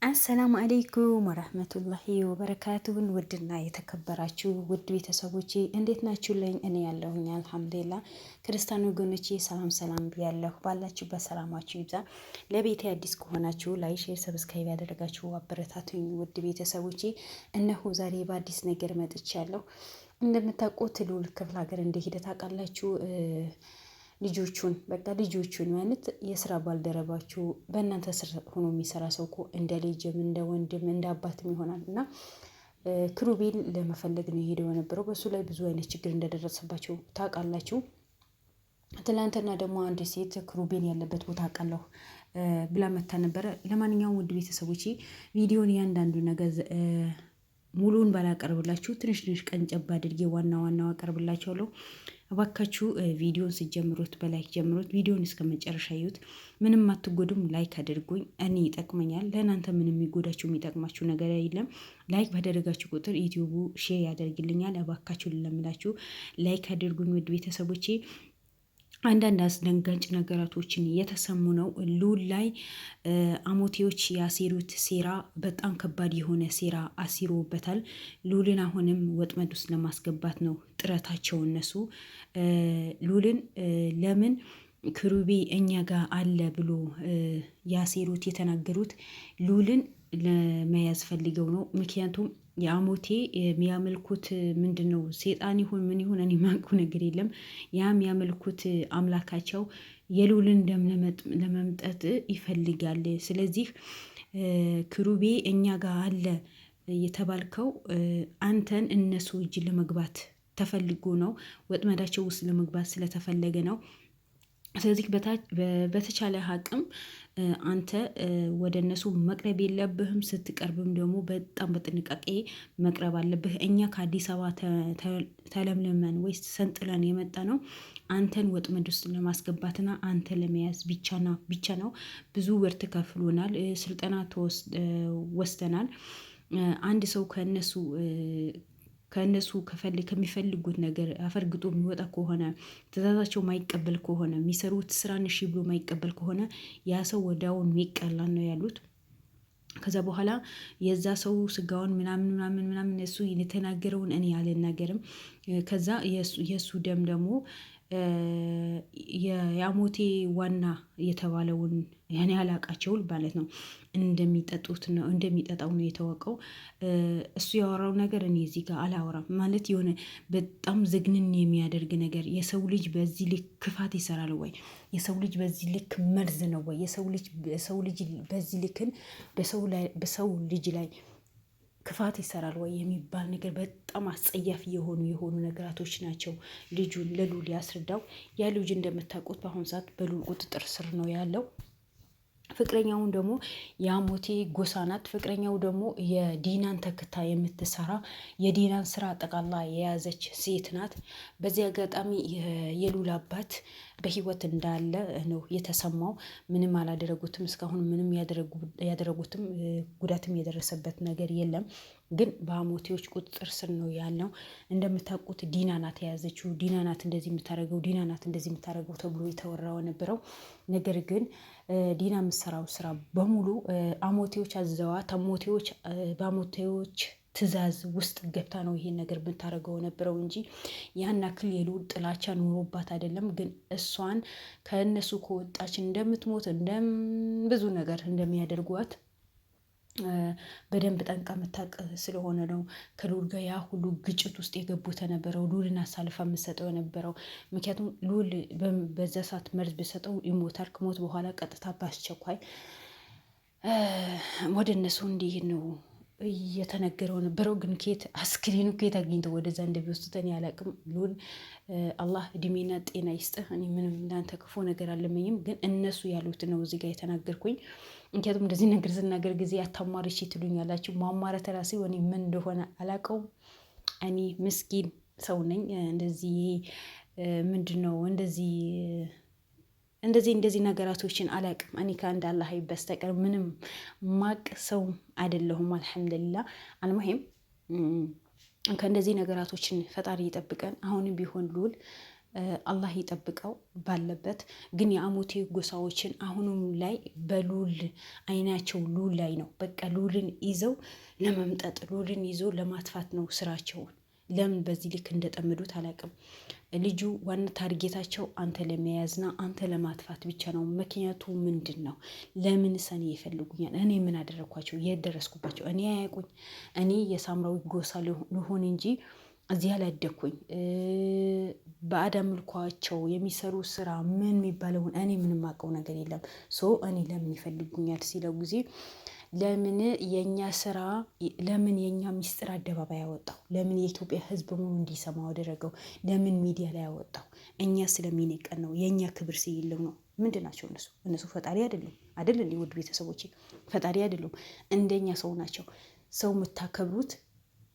አሰላሙ አለይኩም ወረህመቱላሂ ወበረካቱሁን። ውድና የተከበራችሁ ውድ ቤተሰቦቼ እንዴት ናችሁልኝ? እኔ ያለሁኝ አልሐምዱሊላህ። ክርስቲያን ወገኖቼ ሰላም ሰላም ብያለሁ። ባላችሁበት ሰላማችሁ ይብዛ። ለቤቴ አዲስ ከሆናችሁ ላይክ፣ ሼር፣ ሰብስክራይብ ያደረጋችሁ አበረታቱኝ። ውድ ቤተሰቦቼ እነሆ ዛሬ በአዲስ ነገር መጥቻለሁ። እንደምታውቁት ልዑል ክፍለ ሀገር እንደሄደ ታውቃላችሁ። ልጆቹን ማለት የስራ ባልደረባችሁ በእናንተ ስር ሆኖ የሚሰራ ሰው እኮ እንደ ልጅም እንደ ወንድም እንደ አባትም ይሆናል እና ክሩቤል ለመፈለግ ነው የሄደው የነበረው። በሱ ላይ ብዙ አይነት ችግር እንደደረሰባቸው ታውቃላችሁ። ትላንትና ደግሞ አንድ ሴት ክሩቤል ያለበት ቦታ አውቃለሁ ብላ መታ ነበረ። ለማንኛውም ውድ ቤተሰቦቼ ቪዲዮን እያንዳንዱ ነገር ሙሉውን ባላቀርብላችሁ ትንሽ ቀንጨብ አድርጌ ዋናው አቀርብላችኋለሁ። እባካችሁ ቪዲዮን ስጀምሩት በላይክ ጀምሩት። ቪዲዮን እስከ መጨረሻ ይዩት። ምንም አትጎዱም። ላይክ አድርጉኝ፣ እኔ ይጠቅመኛል። ለእናንተ ምንም የሚጎዳችሁ የሚጠቅማችሁ ነገር የለም። ላይክ ባደረጋችሁ ቁጥር ዩቲዩቡ ሼር ያደርግልኛል። እባካችሁ ልለምላችሁ ላይክ አድርጉኝ ውድ ቤተሰቦቼ። አንዳንድ አስደንጋጭ ነገራቶችን እየተሰሙ ነው። ልዑል ላይ አሞቴዎች ያሴሩት ሴራ በጣም ከባድ የሆነ ሴራ አሲሮበታል። ልዑልን አሁንም ወጥመድ ውስጥ ለማስገባት ነው ጥረታቸው እነሱ። ልዑልን ለምን ክሩቤ እኛ ጋር አለ ብሎ ያሴሩት የተናገሩት ልዑልን ለመያዝ ፈልገው ነው። ምክንያቱም የአሞቴ የሚያመልኩት ምንድን ነው? ሴጣን ይሁን ምን ይሁን እኔ ማንቁ ነገር የለም። ያ የሚያመልኩት አምላካቸው የልዑልን ደም ለመምጠጥ ይፈልጋል። ስለዚህ ክሩቤ እኛ ጋር አለ የተባልከው አንተን እነሱ እጅ ለመግባት ተፈልጎ ነው። ወጥመዳቸው ውስጥ ለመግባት ስለተፈለገ ነው። ስለዚህ በተቻለ አቅም አንተ ወደ እነሱ መቅረብ የለብህም። ስትቀርብም ደግሞ በጣም በጥንቃቄ መቅረብ አለብህ። እኛ ከአዲስ አበባ ተለምልመን ወይስ ሰንጥለን የመጣ ነው አንተን ወጥመድ ውስጥ ለማስገባትና አንተ ለመያዝ ብቻ ነው። ብዙ ብር ተከፍሎናል፣ ስልጠና ወስደናል። አንድ ሰው ከእነሱ ከሚፈልጉት ነገር አፈርግጦ የሚወጣ ከሆነ ትእዛዛቸው ማይቀበል ከሆነ የሚሰሩት ስራን እሺ ብሎ ማይቀበል ከሆነ ያ ሰው ወዲያውኑ ይቀላል ነው ያሉት። ከዛ በኋላ የዛ ሰው ስጋውን ምናምን እሱ የተናገረውን እኔ አልናገርም። ከዛ የእሱ ደም ደግሞ የአሞቴ ዋና የተባለውን ያኔ ያላቃቸውን ማለት ነው እንደሚጠጣው ነው የተወቀው። እሱ ያወራው ነገር እኔ እዚህ ጋር አላወራም። ማለት የሆነ በጣም ዝግንን የሚያደርግ ነገር። የሰው ልጅ በዚህ ልክ ክፋት ይሰራል ወይ? የሰው ልጅ በዚህ ልክ መርዝ ነው ወይ? የሰው ልጅ በዚህ ልክን በሰው ልጅ ላይ ክፋት ይሰራል ወይ የሚባል ነገር በጣም አስጸያፊ የሆኑ ነገራቶች ናቸው። ልጁን ለልዑል ያስረዳው። ያ ልጅ እንደምታውቁት በአሁኑ ሰዓት በልዑል ቁጥጥር ስር ነው ያለው። ፍቅረኛውን ደግሞ የአሞቴ ጎሳ ናት። ፍቅረኛው ደግሞ የዲናን ተክታ የምትሰራ የዲናን ስራ ጠቃላ የያዘች ሴት ናት። በዚህ አጋጣሚ የልዑል አባት በህይወት እንዳለ ነው የተሰማው። ምንም አላደረጉትም እስካሁን። ምንም ያደረጉትም ጉዳትም የደረሰበት ነገር የለም። ግን በአሞቴዎች ቁጥጥር ስር ነው ያለው። እንደምታውቁት ዲና ናት የያዘችው፣ ዲና ናት እንደዚህ የምታደርገው፣ ዲና ናት እንደዚህ የምታደርገው ተብሎ የተወራው ነበረው። ነገር ግን ዲና የምትሰራው ስራ በሙሉ አሞቴዎች አዘዋት። በአሞቴዎች ትዕዛዝ ውስጥ ገብታ ነው ይሄን ነገር የምታደርገው ነበረው እንጂ ያን ያክል የልዑል ጥላቻ ኑሮባት አይደለም። ግን እሷን ከእነሱ ከወጣች እንደምትሞት ብዙ ነገር እንደሚያደርጓት በደንብ ጠንቃ የምታውቅ ስለሆነ ነው ከልዑል ጋር ያ ሁሉ ግጭት ውስጥ የገቡት የነበረው። ልዑልን አሳልፋ የምትሰጠው የነበረው። ምክንያቱም ልዑል በዛ ሰዓት መርዝ ቢሰጠው ይሞታል። ከሞት በኋላ ቀጥታ በአስቸኳይ ወደ እነሱ እንዲሄድ ነው እየተነገረው ነበረው። ግን አስክሬኑ ከየት አግኝተው ወደዛ እንደሚወስዱት እኔ አላቅም። ልዑል አላህ እድሜና ጤና ይስጥህ። እኔ ምንም እንዳንተ ክፉ ነገር አልመኝም። ግን እነሱ ያሉት ነው እዚህ ጋር የተናገርኩኝ። ምክንያቱም እንደዚህ ነገር ስናገር ጊዜ አታማርች ትሉኛላችሁ። ማማረት ራሴ እኔ ምን እንደሆነ አላውቀውም። እኔ ምስኪን ሰው ነኝ። እንደዚህ ምንድን ነው እንደዚህ ነገራቶችን አላውቅም። እኔ ከአንድ አላህ በስተቀር ምንም ማቅ ሰው አይደለሁም። አልሐምዱሊላህ። አልሙሂም ከእንደዚህ ነገራቶችን ፈጣሪ ይጠብቀን። አሁንም ቢሆን ልዑል አላህ ይጠብቀው ባለበት። ግን የአሞቴ ጎሳዎችን አሁንም ላይ በሉል አይናቸው ሉል ላይ ነው። በቃ ሉልን ይዘው ለመምጠጥ ሉልን ይዘው ለማጥፋት ነው ስራቸውን። ለምን በዚህ ልክ እንደጠመዱት አላውቅም። ልጁ ዋና ታርጌታቸው አንተ ለመያዝና አንተ ለማጥፋት ብቻ ነው። ምክንያቱ ምንድን ነው? ለምን ሰኔ ይፈልጉኛል? እኔ ምን አደረግኳቸው? የት ደረስኩባቸው? እኔ አያውቁኝ። እኔ የሳምራዊ ጎሳ ልሆን እንጂ እዚህ ያላደግኩኝ ባዕድ አምልኳቸው የሚሰሩ ስራ ምን የሚባለውን እኔ ምንም አውቀው ነገር የለም። እኔ ለምን ይፈልጉኛል ሲለው ጊዜ ለምን የኛ ስራ ለምን የኛ ሚስጥር አደባባይ ያወጣው? ለምን የኢትዮጵያ ሕዝብ ሙሉ እንዲሰማው አደረገው? ለምን ሚዲያ ላይ ያወጣው? እኛ ስለሚንቀን ነው። የእኛ ክብር ሲይለው ነው። ምንድን ናቸው እነሱ? እነሱ ፈጣሪ አይደሉም አይደል? ውድ ቤተሰቦች ፈጣሪ አይደሉም፣ እንደኛ ሰው ናቸው። ሰው የምታከብሩት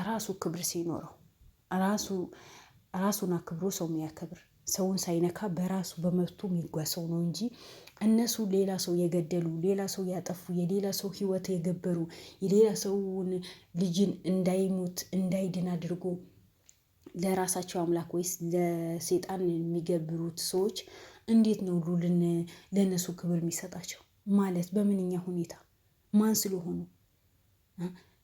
ራሱ ክብር ሲኖረው ራሱን አክብሮ ሰው የሚያከብር ሰውን ሳይነካ በራሱ በመብቱ የሚጓዝ ሰው ነው እንጂ እነሱ ሌላ ሰው የገደሉ፣ ሌላ ሰው ያጠፉ፣ የሌላ ሰው ህይወት የገበሩ፣ የሌላ ሰውን ልጅን እንዳይሞት እንዳይድን አድርጎ ለራሳቸው አምላክ ወይስ ለሴጣን የሚገብሩት ሰዎች እንዴት ነው ሉልን ለእነሱ ክብር የሚሰጣቸው? ማለት በምንኛ ሁኔታ ማን ስለሆኑ?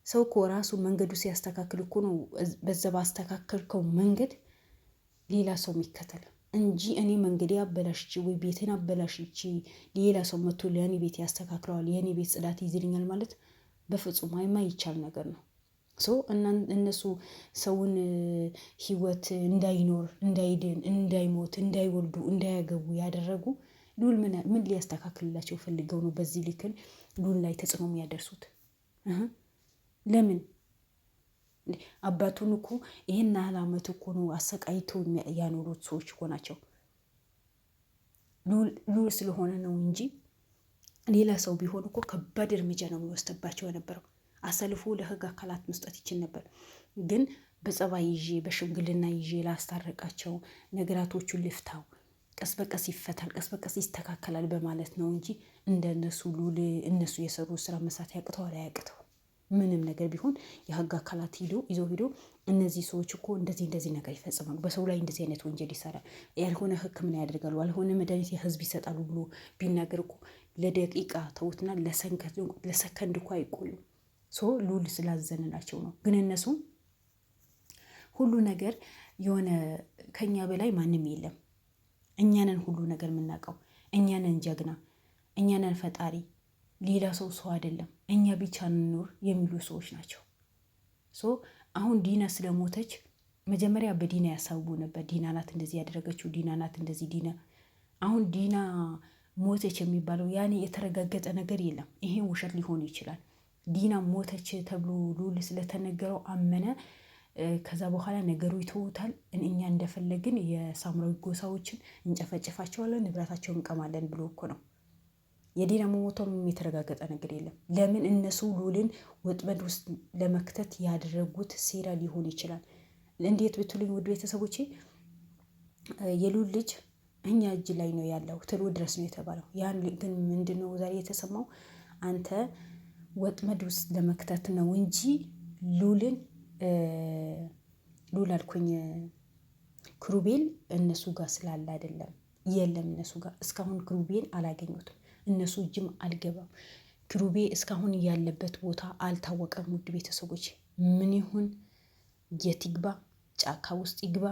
ሰው እኮ ራሱ መንገዱ ሲያስተካክል እኮ ነው በዛ ባስተካከልከው መንገድ ሌላ ሰው የሚከተል እንጂ እኔ መንገዴ አበላሽቼ ወይ ቤቴን አበላሽቼ ሌላ ሰው መጥቶ ለእኔ ቤት ያስተካክለዋል፣ የእኔ ቤት ጽዳት ይዝልኛል ማለት በፍጹም የማይቻል ነገር ነው። እነሱ ሰውን ህይወት እንዳይኖር፣ እንዳይድን፣ እንዳይሞት፣ እንዳይወልዱ፣ እንዳያገቡ ያደረጉ ሉል ምን ሊያስተካክልላቸው ፈልገው ነው በዚህ ልክን ሉል ላይ ተጽዕኖ የሚያደርሱት? ለምን አባቱን እኮ ይህን ያህል ዓመት እኮ ነው አሰቃይተው ያኖሩት ሰዎች እኮ ናቸው። ሉል ስለሆነ ነው እንጂ ሌላ ሰው ቢሆን እኮ ከባድ እርምጃ ነው የሚወስድባቸው የነበረው። አሰልፎ ለህግ አካላት መስጠት ይችል ነበር። ግን በጸባይ ይዤ በሽምግልና ይዤ ላስታረቃቸው፣ ነገራቶቹን ልፍታው፣ ቀስ በቀስ ይፈታል፣ ቀስ በቀስ ይስተካከላል በማለት ነው እንጂ እንደነሱ ሉል እነሱ የሰሩ ስራ መስራት ያቅተዋል አያቅተው ምንም ነገር ቢሆን የህግ አካላት ይዞ ሂዶ እነዚህ ሰዎች እኮ እንደዚህ ነገር ይፈጽማሉ፣ በሰው ላይ እንደዚህ አይነት ወንጀል ይሰራል፣ ያልሆነ ሕክምና ያደርጋሉ፣ ያልሆነ መድኃኒት የህዝብ ይሰጣሉ ብሎ ቢናገር እኮ ለደቂቃ ተውትና ለሰከንድ እኮ አይቆዩም። ሉል ስላዘንላቸው ነው። ግን እነሱ ሁሉ ነገር የሆነ ከኛ በላይ ማንም የለም፣ እኛንን ሁሉ ነገር የምናውቀው፣ እኛንን ጀግና፣ እኛንን ፈጣሪ፣ ሌላ ሰው አይደለም፣ እኛ ብቻ እንኖር የሚሉ ሰዎች ናቸው። አሁን ዲና ስለሞተች መጀመሪያ በዲና ያሳቡ ነበር። ዲና ናት እንደዚህ ያደረገችው፣ ዲና ናት እንደዚህ ዲና። አሁን ዲና ሞተች የሚባለው ያኔ የተረጋገጠ ነገር የለም። ይሄ ውሸት ሊሆን ይችላል። ዲና ሞተች ተብሎ ሉል ስለተነገረው አመነ። ከዛ በኋላ ነገሩ ይተውታል። እኛ እንደፈለግን የሳምራዊ ጎሳዎችን እንጨፈጨፋቸዋለን፣ ንብረታቸውን እንቀማለን ብሎ እኮ ነው። የዲና መሞቷም የተረጋገጠ ነገር የለም። ለምን እነሱ ሉልን ወጥመድ ውስጥ ለመክተት ያደረጉት ሴራ ሊሆን ይችላል። እንዴት ብትሉኝ ውድ ቤተሰቦቼ፣ የሉል ልጅ እኛ እጅ ላይ ነው ያለው ትሎ ድረስ ነው የተባለው። ያን ግን ምንድነው ዛሬ የተሰማው? አንተ ወጥመድ ውስጥ ለመክተት ነው እንጂ ሉል አልኩኝ ክሩቤል እነሱ ጋር ስላለ አይደለም። የለም እነሱ ጋር እስካሁን ክሩቤል አላገኙትም። እነሱ እጅም አልገባም። ክሩቤ እስካሁን ያለበት ቦታ አልታወቀም። ውድ ቤተሰቦች ምን ይሁን የት ይግባ፣ ጫካ ውስጥ ይግባ፣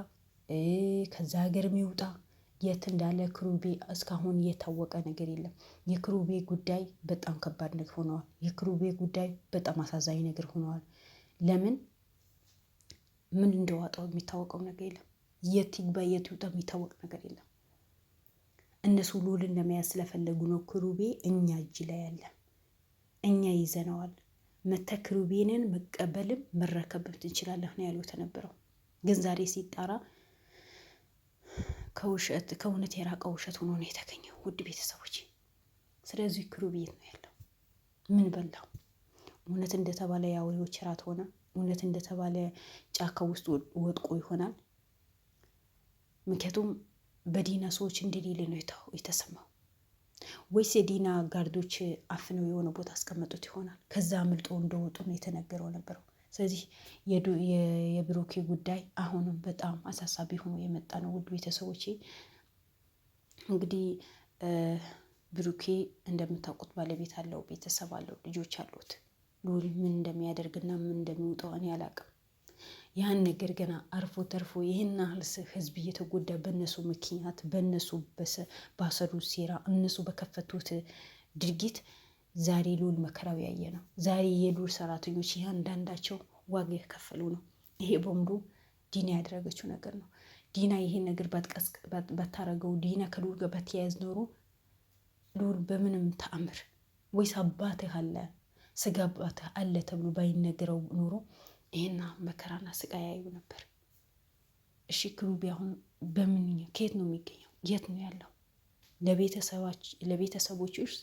ከዛ ሀገር የሚውጣ የት እንዳለ ክሩቤ እስካሁን የታወቀ ነገር የለም። የክሩቤ ጉዳይ በጣም ከባድ ነገር ሆነዋል። የክሩቤ ጉዳይ በጣም አሳዛኝ ነገር ሆነዋል። ለምን ምን እንደዋጣው የሚታወቀው ነገር የለም። የት ይግባ የት ይውጣ የሚታወቅ ነገር የለም። እነሱ ሉልን ለመያዝ ስለፈለጉ ነው። ክሩቤ እኛ እጅ ላይ ያለ፣ እኛ ይዘነዋል። መተ ክሩቤንን መቀበልም መረከብም ትችላለህ ነው ያሉት የነበረው። ግን ዛሬ ሲጣራ ከእውነት የራቀ ውሸት ሆኖ ነው የተገኘው ውድ ቤተሰቦች። ስለዚህ ክሩቤ የት ነው ያለው? ምን በላው? እውነት እንደተባለ የአውሬዎች ራት ሆነ? እውነት እንደተባለ ጫካ ውስጥ ወድቆ ይሆናል? ምክንያቱም በዲና ሰዎች እንደሌለ ነው የተሰማው። ወይስ የዲና ጋርዶች አፍነው የሆነ ቦታ አስቀመጡት ይሆናል? ከዛ አምልጦ እንደወጡ ነው የተነገረው ነበረው። ስለዚህ የብሩኬ ጉዳይ አሁንም በጣም አሳሳቢ ሆኖ የመጣ ነው። ውድ ቤተሰቦቼ እንግዲህ ብሩኬ እንደምታውቁት ባለቤት አለው፣ ቤተሰብ አለው፣ ልጆች አሉት። ሉል ምን እንደሚያደርግና ምን እንደሚውጠው እኔ አላውቅም። ያን ነገር ገና አርፎ ተርፎ ይህን ያህል ህዝብ እየተጎዳ በእነሱ ምክንያት በእነሱ ባሰሩት ሴራ እነሱ በከፈቱት ድርጊት ዛሬ ሉል መከራው ያየ ነው። ዛሬ የሉል ሰራተኞች እያንዳንዳቸው ዋጋ የከፈሉ ነው። ይሄ በሙሉ ዲና ያደረገችው ነገር ነው። ዲና ይሄን ነገር ባታረገው፣ ዲና ከሉል ጋር በተያያዝ ኖሮ ሉል በምንም ተአምር ወይስ አባትህ አለ ስጋ አባትህ አለ ተብሎ ባይነገረው ኖሮ ይሄና መከራና ስቃይ ያዩ ነበር። እሺ ክሩቢ አሁን በምን ከየት ነው የሚገኘው? የት ነው ያለው? ለቤተሰቦች ውስጥ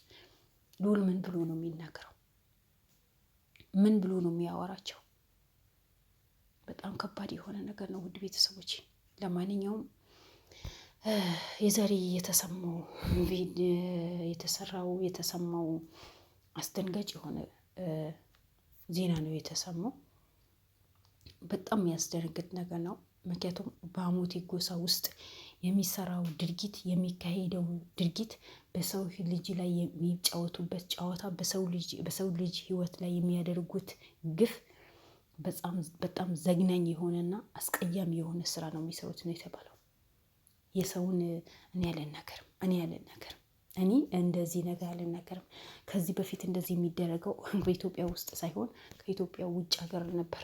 ሉል ምን ብሎ ነው የሚናገረው? ምን ብሎ ነው የሚያወራቸው? በጣም ከባድ የሆነ ነገር ነው ውድ ቤተሰቦች። ለማንኛውም የዛሬ የተሰማው አስደንጋጭ የሆነ ዜና ነው የተሰማው። በጣም የሚያስደነግጥ ነገር ነው። ምክንያቱም በአሞቴ ጎሳ ውስጥ የሚሰራው ድርጊት የሚካሄደው ድርጊት በሰው ልጅ ላይ የሚጫወቱበት ጨዋታ በሰው ልጅ ሕይወት ላይ የሚያደርጉት ግፍ በጣም ዘግናኝ የሆነና አስቀያሚ የሆነ ስራ ነው የሚሰሩት ነው የተባለው። የሰውን እኔ አልናገርም። እኔ እንደዚህ ነገር አልናገርም። ከዚህ በፊት እንደዚህ የሚደረገው በኢትዮጵያ ውስጥ ሳይሆን ከኢትዮጵያ ውጭ ሀገር ነበር።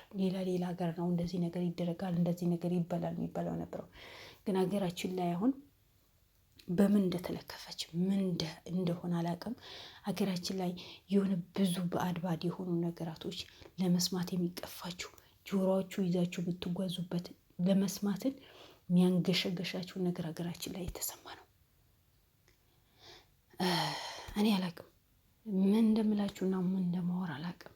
ሌላ ሀገር ነው እንደዚህ ነገር ይደረጋል፣ እንደዚህ ነገር ይባላል የሚባለው ነበረው። ግን ሀገራችን ላይ አሁን በምን እንደተለከፈች ምን እንደሆነ አላውቅም። ሀገራችን ላይ የሆነ ብዙ ባዕድ የሆኑ ነገራቶች ለመስማት የሚቀፋችሁ ጆሮዎቹ ይዛችሁ ብትጓዙበት ለመስማትን የሚያንገሸገሻችሁ ነገር ሀገራችን ላይ የተሰማ ነው። እኔ አላውቅም ምን እንደምላችሁና ምን እንደማወራ አላውቅም።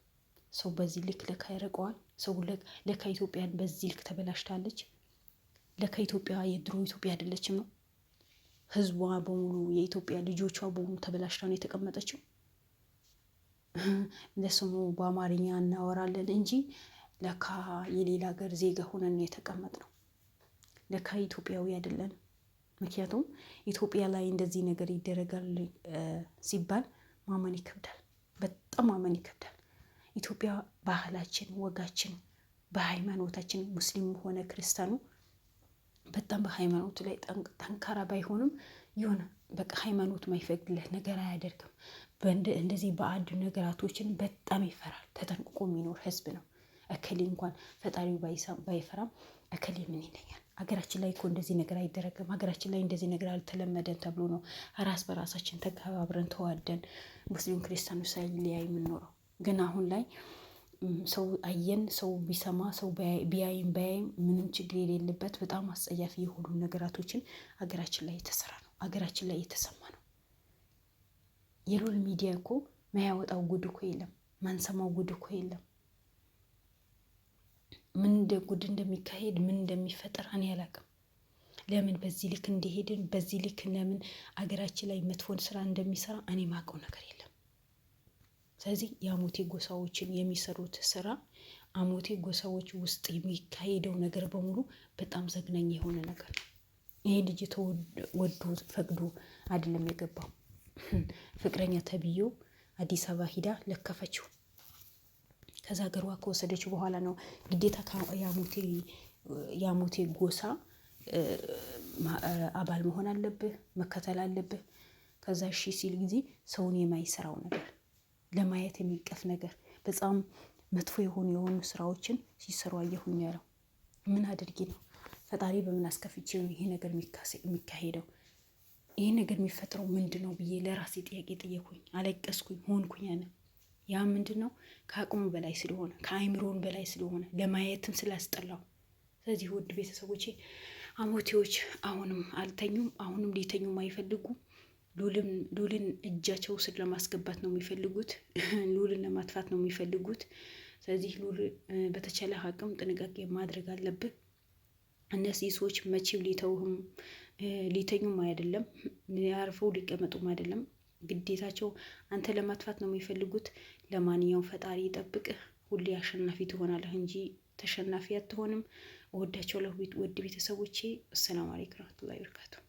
ሰው በዚህ ልክ ለካ ያርቀዋል። ሰው ለካ ኢትዮጵያን በዚህ ልክ ተበላሽታለች። ለካ ኢትዮጵያ የድሮ ኢትዮጵያ አይደለችም ነው። ህዝቧ በሙሉ የኢትዮጵያ ልጆቿ በሙሉ ተበላሽታ ነው የተቀመጠችው። ለስሙ በአማርኛ እናወራለን እንጂ ለካ የሌላ ሀገር ዜጋ ሆነን የተቀመጥነው። ለካ ኢትዮጵያዊ አይደለንም። ምክንያቱም ኢትዮጵያ ላይ እንደዚህ ነገር ይደረጋል ሲባል ማመን ይከብዳል፣ በጣም ማመን ይከብዳል። ኢትዮጵያ ባህላችን፣ ወጋችን፣ በሃይማኖታችን ሙስሊሙ ሆነ ክርስቲያኑ በጣም በሃይማኖቱ ላይ ጠንካራ ባይሆንም የሆነ በቃ ሃይማኖት ማይፈቅድለት ነገር አያደርግም። እንደዚህ በአድ ነገራቶችን በጣም ይፈራል። ተጠንቅቆ የሚኖር ህዝብ ነው። እከሌ እንኳን ፈጣሪው ባይፈራም እከሌ ምን ይለኛል? ሀገራችን ላይ እኮ እንደዚህ ነገር አይደረግም፣ ሀገራችን ላይ እንደዚህ ነገር አልተለመደን ተብሎ ነው ራስ በራሳችን ተከባብረን ተዋደን ሙስሊም ክርስቲያኑ ሳይለያይ የምንኖረው። ግን አሁን ላይ ሰው አየን፣ ሰው ቢሰማ፣ ሰው ቢያይም ባያይም ምንም ችግር የሌለበት በጣም አስጸያፊ የሆኑ ነገራቶችን ሀገራችን ላይ የተሰራ ነው፣ ሀገራችን ላይ የተሰማ ነው። የሉል ሚዲያ እኮ ማያወጣው ጉድ እኮ የለም፣ ማንሰማው ጉድ እኮ የለም። ምን እንደ ጉድ እንደሚካሄድ ምን እንደሚፈጠር እኔ አላውቅም። ለምን በዚህ ልክ እንደሄድን በዚህ ልክ ለምን አገራችን ላይ መጥፎን ስራ እንደሚሰራ እኔ ማውቀው ነገር የለም። ስለዚህ የአሞቴ ጎሳዎችን የሚሰሩት ስራ አሞቴ ጎሳዎች ውስጥ የሚካሄደው ነገር በሙሉ በጣም ዘግናኝ የሆነ ነገር ነው። ይሄ ልጅ ወዶ ፈቅዶ አይደለም የገባው። ፍቅረኛ ተብዬው አዲስ አበባ ሂዳ ለከፈችው። ከዛ ሀገሯ ከወሰደች በኋላ ነው ግዴታ የአሞቴ ጎሳ አባል መሆን አለብህ፣ መከተል አለብህ። ከዛ እሺ ሲል ጊዜ ሰውን የማይሰራው ነገር ለማየት የሚቀፍ ነገር በጣም መጥፎ የሆኑ ስራዎችን ሲሰሩ አየሁኝ ያለው ምን አድርጊ ነው? ፈጣሪ በምን አስከፍቼ ነው ይሄ ነገር የሚካሄደው? ይሄ ነገር የሚፈጥረው ምንድን ነው ብዬ ለራሴ ጥያቄ ጠየኩኝ፣ አለቀስኩኝ፣ ሆንኩኝ። ያ ምንድን ነው? ከአቅሙ በላይ ስለሆነ ከአይምሮን በላይ ስለሆነ ለማየትም ስላስጠላው። ስለዚህ ውድ ቤተሰቦቼ አሞቴዎች አሁንም አልተኙም፣ አሁንም ሊተኙም አይፈልጉም። ሉልን እጃቸው ስር ለማስገባት ነው የሚፈልጉት፣ ሉልን ለማጥፋት ነው የሚፈልጉት። ስለዚህ ሉል በተቻለ አቅም ጥንቃቄ ማድረግ አለብን። እነዚህ ሰዎች መቼም ሊተኙም አይደለም፣ ያርፈው ሊቀመጡም አይደለም። ግዴታቸው አንተ ለማጥፋት ነው የሚፈልጉት። ለማንኛውም ፈጣሪ ይጠብቅህ። ሁሌ አሸናፊ ትሆናለህ እንጂ ተሸናፊ አትሆንም። እወዳቸዋለሁ ውድ ቤተሰቦቼ። አሰላሙ አለይኩም ወራህመቱላሂ ወበረካቱ።